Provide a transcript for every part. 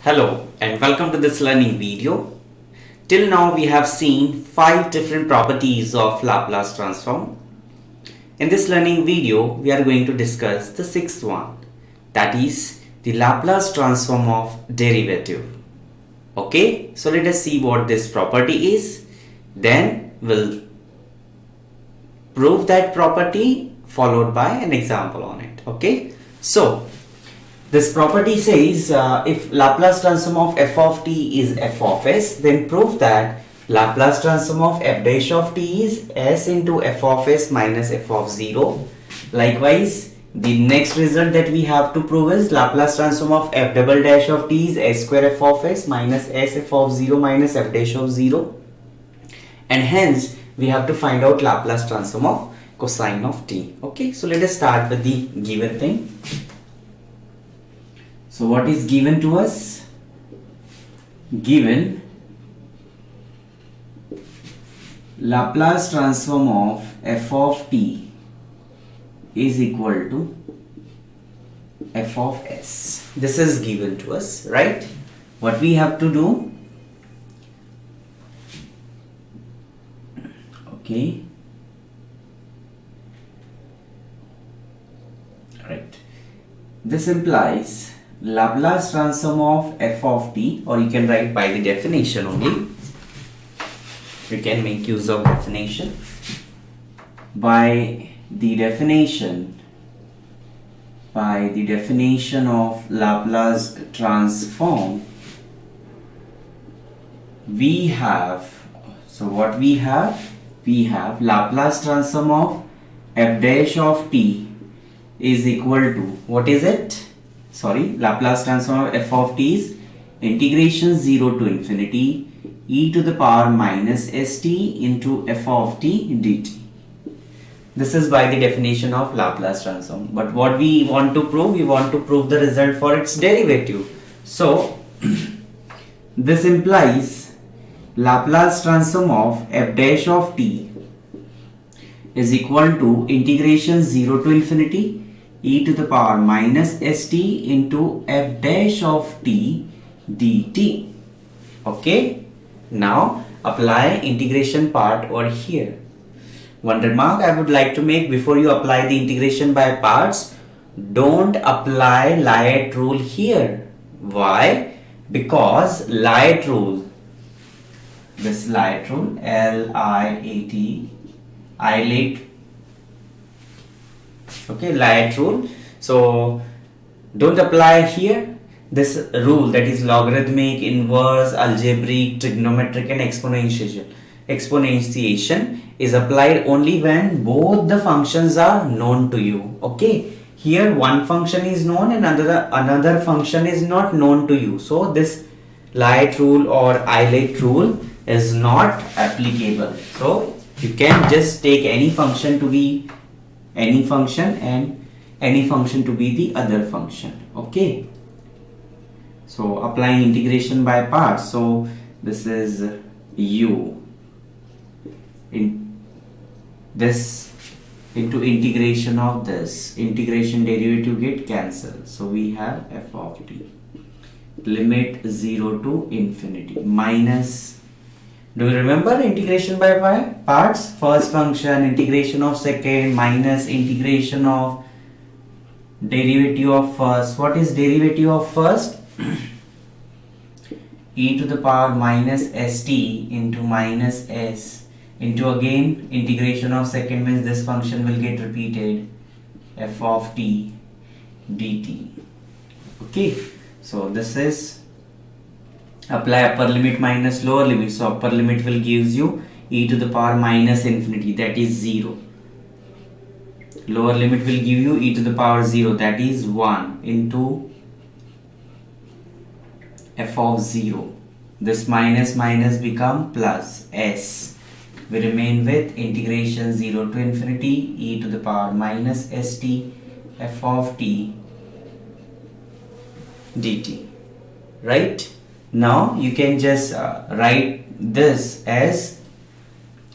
Hello and welcome to this learning video. Till now we have seen 5 different properties of Laplace transform. In this learning video we are going to discuss the 6th one, that is the Laplace transform of derivative. Okay, so let us see what this property is. Then we'll prove that property followed by an example on it. Okay, so this property says if Laplace transform of f of t is f of s, then prove that Laplace transform of f dash of t is s into f of s minus f of 0. Likewise, the next result that we have to prove is Laplace transform of f double dash of t is s square f of s minus s f of 0 minus f dash of 0. And hence, we have to find out Laplace transform of cosine of t. Okay, so let us start with the given thing. So what is given to us? Given Laplace transform of f of t is equal to f of s. This is given to us, right? What we have to do? Okay. Right. This implies Laplace transform of f of t, or you can write by the definition only. You can make use of definition. By the definition of Laplace transform, we have, so what we have? We have Laplace transform of f dash of t is equal to, what is it? Laplace transform of f of t is integration 0 to infinity e to the power minus st into f of t dt. This is by the definition of Laplace transform. But what we want to prove? We want to prove the result for its derivative. So, this implies Laplace transform of f dash of t is equal to integration 0 to infinity e to the power minus st into f dash of t dt. Okay, now apply integration part over here. One remark I would like to make before you apply the integration by parts: don't apply Liat rule here. Why? Because Liat rule, this Liat rule, L-I-A-T, okay, Liat rule. So don't apply here. This rule, that is logarithmic, inverse, algebraic, trigonometric and exponentiation, is applied only when both the functions are known to you. Okay, here one function is known and another function is not known to you. So this Liat rule or Eilert rule is not applicable. So you can just take any function to be any function and any function to be the other function. Okay, so applying integration by parts. So this is u in this into integration of this, integration derivative get cancelled. So we have f of t, limit 0 to infinity, minus, do you remember integration by parts? First function, integration of second, minus integration of derivative of first. What is derivative of first? E to the power minus st into minus s into, again, integration of second means this function will get repeated, f of t dt. Okay, so this is apply upper limit minus lower limit. So upper limit will gives you e to the power minus infinity, that is 0. Lower limit will give you e to the power 0, that is 1, into f of 0. This minus minus become plus s. We remain with integration 0 to infinity e to the power minus st f of t dt. Right? Now you can just write this as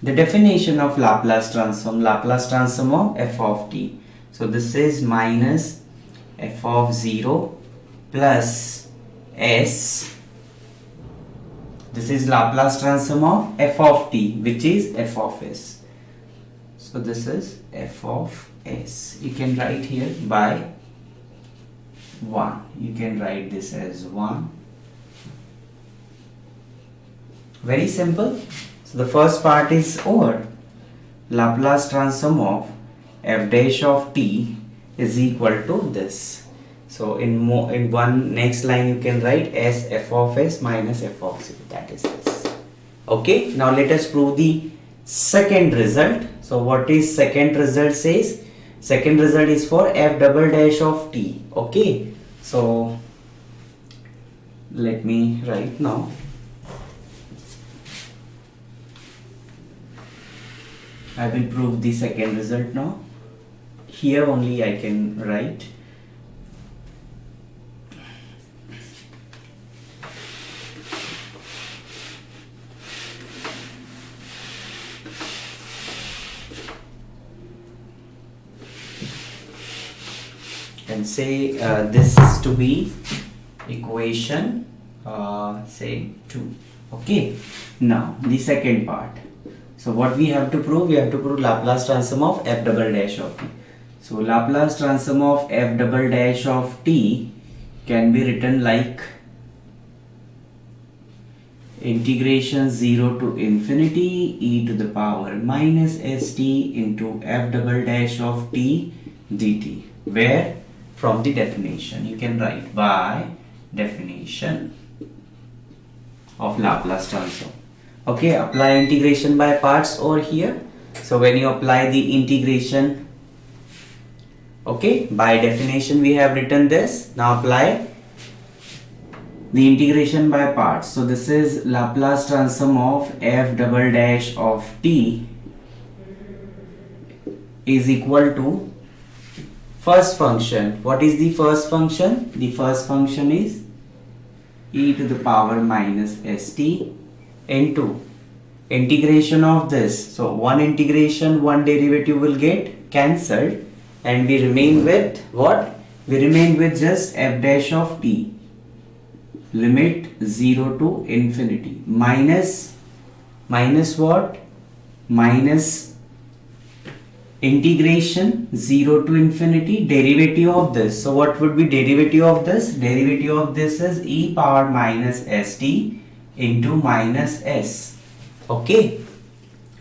the definition of Laplace transform of f of t. So this is minus f of 0 plus s, this is Laplace transform of f of t, which is f of s. So this is f of s. You can write here by 1. You can write this as 1. Very simple. So the first part is over. Laplace transform of f dash of t is equal to this. So in one next line you can write as f of s minus f of 0. That is this. Okay. Now let us prove the second result. So what is second result says? Second result is for f double dash of t. Okay. So let me write now. I will prove the second result now. Here only I can write. And say this is to be equation say 2. Okay. Now the second part. So what we have to prove? We have to prove Laplace transform of f double dash of t. So Laplace transform of f double dash of t can be written like integration 0 to infinity e to the power minus st into f double dash of t dt. Where? From the definition. You can write by definition of Laplace transform. Okay, apply integration by parts over here. So when you apply the integration, okay, by definition we have written this. Now apply the integration by parts. So this is Laplace transform of f double dash of t is equal to first function. What is the first function? The first function is e to the power minus st into integration of this. So one integration, one derivative will get cancelled and we remain with what? We remain with just f dash of t, limit 0 to infinity, minus what? Minus integration 0 to infinity derivative of this. So what would be derivative of this? Derivative of this is e power minus st into minus s. Okay,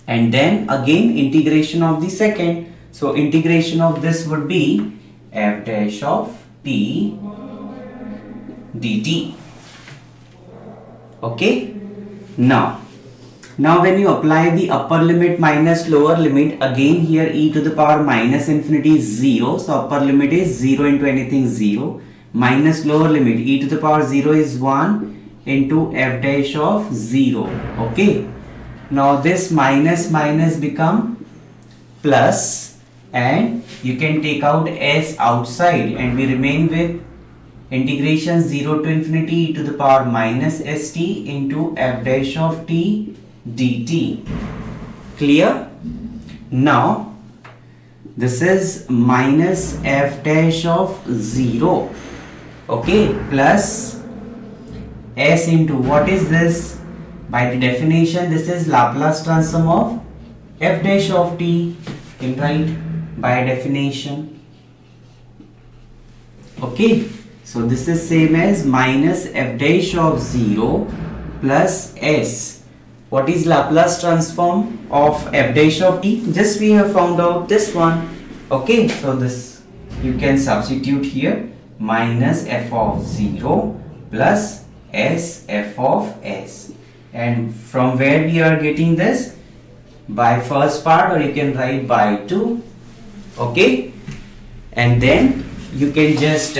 and then again integration of the second. So integration of this would be f dash of t dt. Okay, now when you apply the upper limit minus lower limit, again here e to the power minus infinity is 0. So upper limit is 0 into anything 0, minus lower limit e to the power 0 is 1 into f dash of 0. Okay, now this minus become plus and you can take out s outside and we remain with integration 0 to infinity e to the power minus st into f dash of t dt. Clear? Now this is minus f dash of 0, okay, plus s into what is this? By the definition this is Laplace transform of f dash of t. You can write by definition. Okay, so this is same as minus f dash of 0 plus s. What is Laplace transform of f dash of t? Just we have found out this one. Okay, so this you can substitute here, minus f of 0 plus s f of s. And from where we are getting this? By first part, or you can write by 2. Okay, and then you can just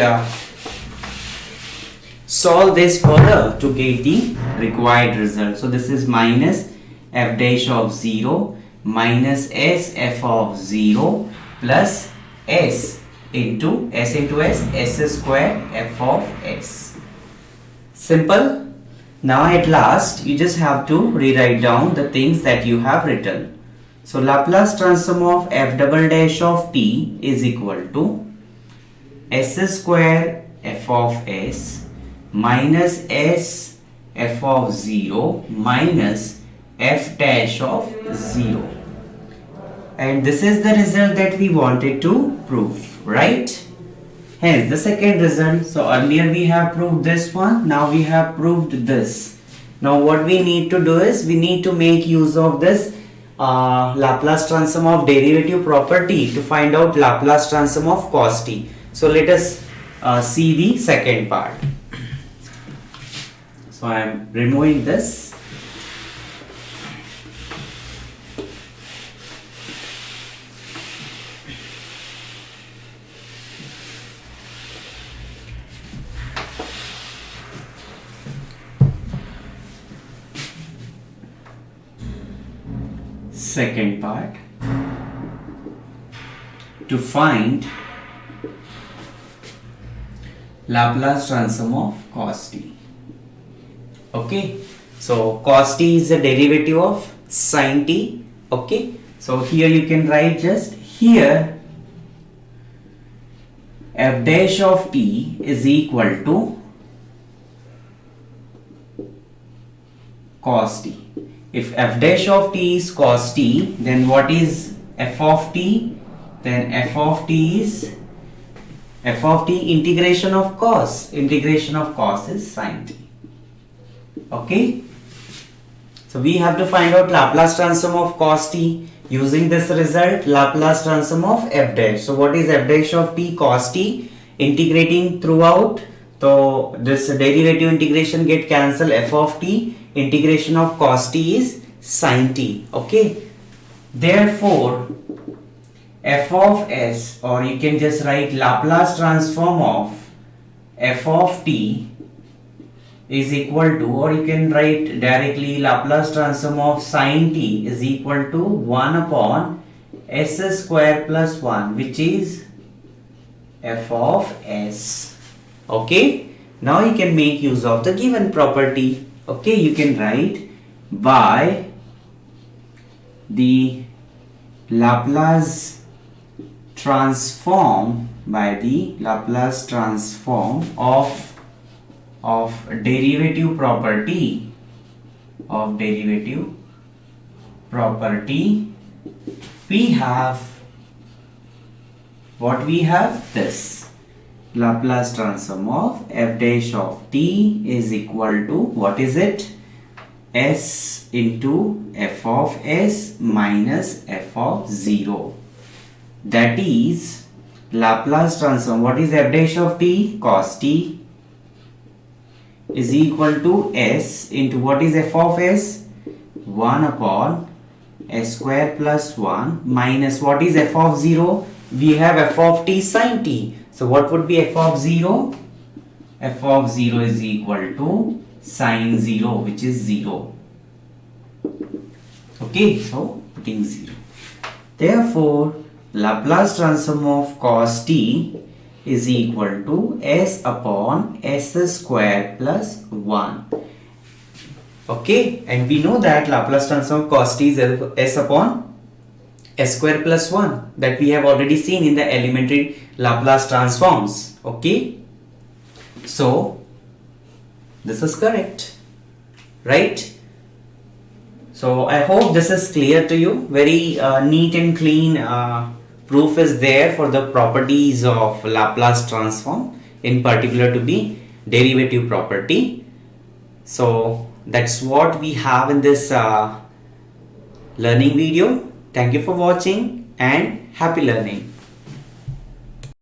solve this further to get the required result. So this is minus f dash of 0 minus s f of 0 plus s into s square f of s. Simple. Now at last you just have to rewrite down the things that you have written. So Laplace transform of f double dash of t is equal to s square f of s minus s f of 0 minus f dash of 0. And this is the result that we wanted to prove, right? Hence the second result. So earlier we have proved this one, now we have proved this. Now what we need to do is we need to make use of this Laplace transform of derivative property to find out Laplace transform of cos t. So let us see the second part. So I am removing this. Second part, to find Laplace transform of cos t. Okay, so cos t is the derivative of sin t. Okay, so here you can write just here f dash of t is equal to cos t. If f dash of t is cos t, then what is f of t? Then f of t is f of t integration of cos. Integration of cos is sin t. Okay. So we have to find out Laplace transform of cos t. Using this result, Laplace transform of f dash. So what is f dash of t? Cos t. Integrating throughout. So this derivative integration get cancelled. F of t. Integration of cos t is sin t. Okay. Therefore, f of s, or you can just write Laplace transform of f of t is equal to, or you can write directly Laplace transform of sin t is equal to 1 upon s square plus 1, which is f of s. Okay. Now you can make use of the given property. Okay, you can write by the Laplace transform of derivative property we have what we have this Laplace transform of f dash of t is equal to, what is it? S into f of s minus f of 0. That is Laplace transform. What is f dash of t? Cos t is equal to s into, what is f of s? 1 upon s square plus 1 minus, what is f of 0? We have f of t sin t. So what would be f of 0? F of 0 is equal to sin 0, which is 0. Okay, so putting 0. Therefore, Laplace transform of cos t is equal to s upon s square plus 1. Okay, and we know that Laplace transform of cos t is s upon s square plus 1, that we have already seen in the elementary Laplace transforms. Okay, so this is correct, right? So I hope this is clear to you. Very neat and clean proof is there for the properties of Laplace transform, in particular to the derivative property. So that's what we have in this learning video. Thank you for watching and happy learning.